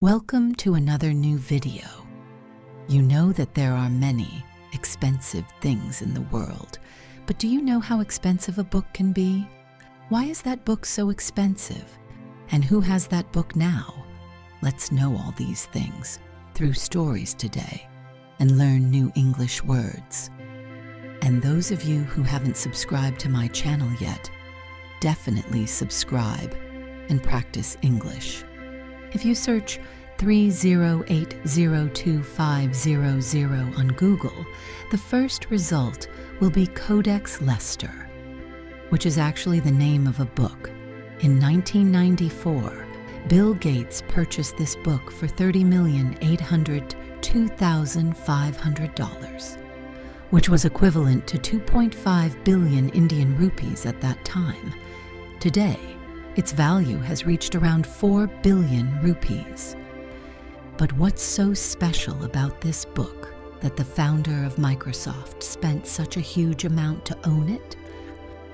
Welcome to another new video. You know that there are many expensive things in the world, but do you know how expensive a book can be? Why is that book so expensive? And who has that book now? Let's know all these things through stories today and learn new English words. And those of you who haven't subscribed to my channel yet, definitely subscribe and practice English. If you search 3080250 on Google, the first result will be Codex Leicester, which is actually the name of a book. In 1994, Bill Gates purchased this book for $30,802,500, which was equivalent to 2.5 billion Indian rupees at that time. Today, its value has reached around 4 billion rupees. But what's so special about this book that the founder of Microsoft spent such a huge amount to own it?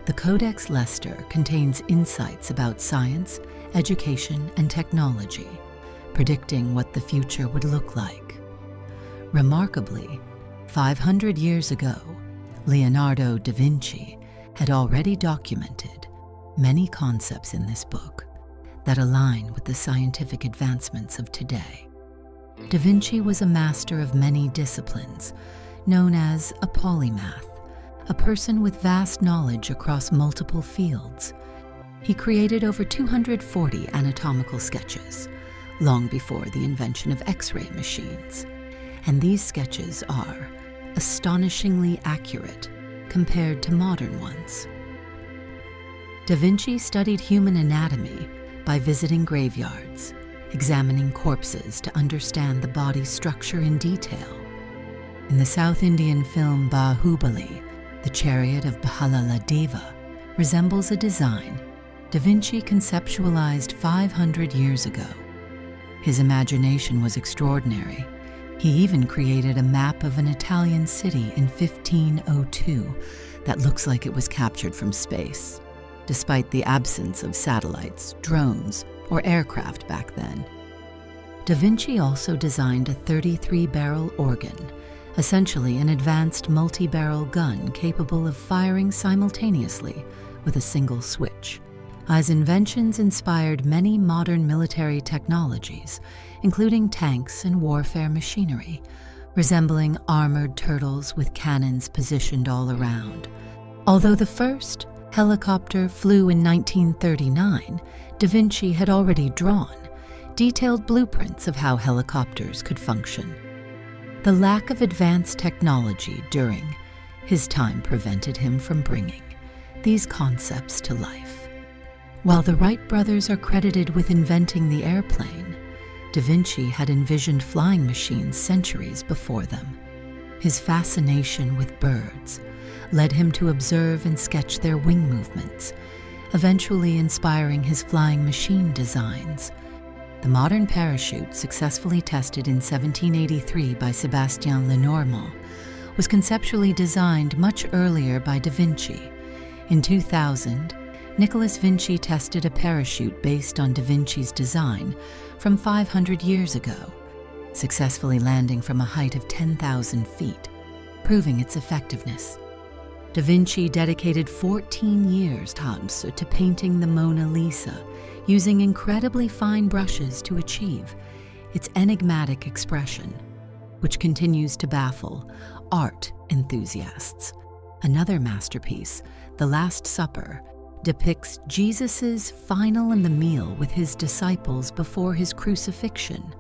The Codex Leicester contains insights about science, education, and technology, predicting what the future would look like. Remarkably, 500 years ago, Leonardo da Vinci had already documented many concepts in this book that align with the scientific advancements of today. Da Vinci was a master of many disciplines, known as a polymath, a person with vast knowledge across multiple fields. He created over 240 anatomical sketches, long before the invention of X-ray machines. And these sketches are astonishingly accurate compared to modern ones. Da Vinci studied human anatomy by visiting graveyards, examining corpses to understand the body's structure in detail. In the South Indian film Bahubali, the chariot of Bahaladeva resembles a design Da Vinci conceptualized 500 years ago. His imagination was extraordinary. He even created a map of an Italian city in 1502 that looks like it was captured from space, despite the absence of satellites, drones, or aircraft back then. Da Vinci also designed a 33-barrel organ, essentially an advanced multi-barrel gun capable of firing simultaneously with a single switch. His inventions inspired many modern military technologies, including tanks and warfare machinery, resembling armored turtles with cannons positioned all around. Although the first helicopter flew in 1939, Da Vinci had already drawn detailed blueprints of how helicopters could function. The lack of advanced technology during his time prevented him from bringing these concepts to life. While the Wright brothers are credited with inventing the airplane, Da Vinci had envisioned flying machines centuries before them. His fascination with birds led him to observe and sketch their wing movements, eventually inspiring his flying machine designs. The modern parachute, successfully tested in 1783 by Sébastien Lenormand, was conceptually designed much earlier by Da Vinci. In 2000, Nicolas Vinci tested a parachute based on Da Vinci's design from 500 years ago, successfully landing from a height of 10,000 feet, proving its effectiveness. Da Vinci dedicated 14 years to painting the Mona Lisa, using incredibly fine brushes to achieve its enigmatic expression, which continues to baffle art enthusiasts. Another masterpiece, The Last Supper, depicts Jesus' final in the meal with his disciples before his crucifixion.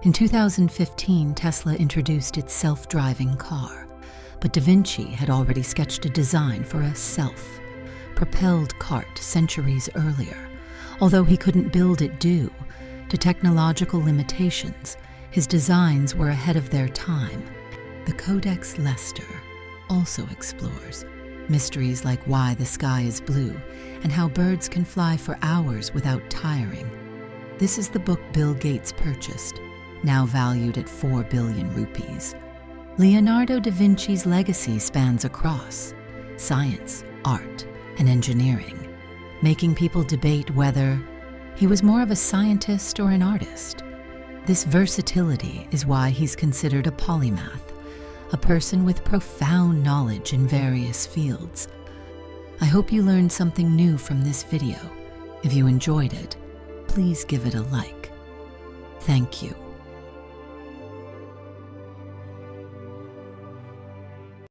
In 2015, Tesla introduced its self-driving car, but Da Vinci had already sketched a design for a self-propelled cart centuries earlier. Although he couldn't build it due to technological limitations, his designs were ahead of their time. The Codex Leicester also explores mysteries like why the sky is blue and how birds can fly for hours without tiring. This is the book Bill Gates purchased, now valued at 4 billion rupees. Leonardo da Vinci's legacy spans across science, art, and engineering, making people debate whether he was more of a scientist or an artist. This versatility is why he's considered a polymath, a person with profound knowledge in various fields. I hope you learned something new from this video. If you enjoyed it, please give it a like. Thank you.